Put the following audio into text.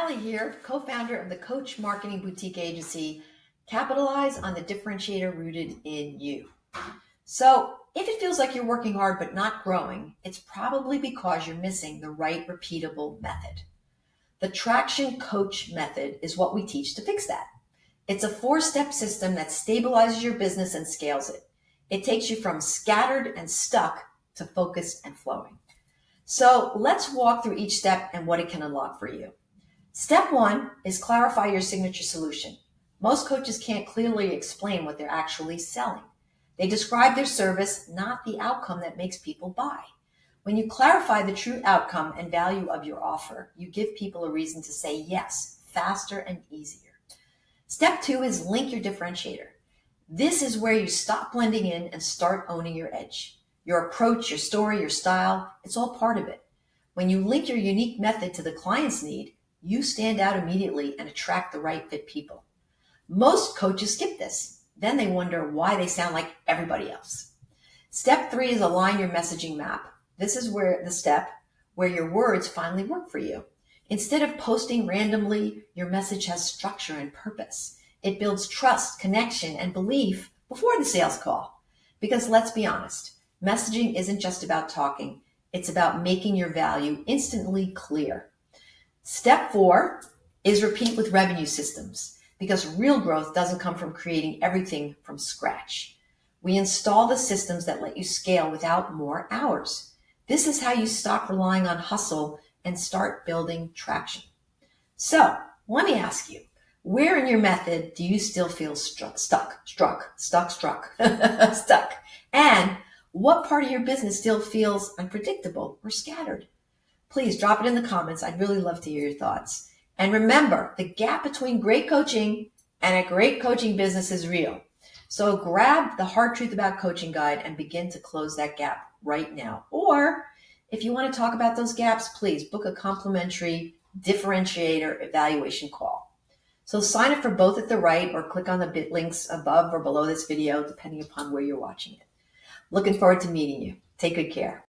Allie here, co-founder of the Coach Marketing Boutique Agency. Capitalize on the differentiator rooted in you. So if it feels like you're working hard but not growing, it's probably because you're missing the right repeatable method. The Traction Coach method is what we teach to fix that. It's a 4-step system that stabilizes your business and scales it. It takes you from scattered and stuck to focused and flowing. So let's walk through each step and what it can unlock for you. Step 1 is clarify your signature solution. Most coaches can't clearly explain what they're actually selling. They describe their service, not the outcome that makes people buy. When you clarify the true outcome and value of your offer, you give people a reason to say yes, faster and easier. Step 2 is link your differentiator. This is where you stop blending in and start owning your edge. Your approach, your story, your style, it's all part of it. When you link your unique method to the client's need, you stand out immediately and attract the right fit people. Most coaches skip this. Then they wonder why they sound like everybody else. Step 3 is align your messaging map. This is where the step where your words finally work for you. Instead of posting randomly, your message has structure and purpose. It builds trust, connection, and belief before the sales call. Because let's be honest, messaging isn't just about talking. It's about making your value instantly clear. Step 4 is repeat with revenue systems, because real growth doesn't come from creating everything from scratch. We install the systems that let you scale without more hours. This is how you stop relying on hustle and start building traction. So let me ask you, where in your method do you still feel stuck? And what part of your business still feels unpredictable or scattered? Please drop it in the comments. I'd really love to hear your thoughts. And remember, the gap between great coaching and a great coaching business is real. So grab the Hard Truth About Coaching guide and begin to close that gap right now. Or if you want to talk about those gaps, please book a complimentary differentiator evaluation call. So sign up for both at the right or click on the bit links above or below this video, depending upon where you're watching it. Looking forward to meeting you. Take good care.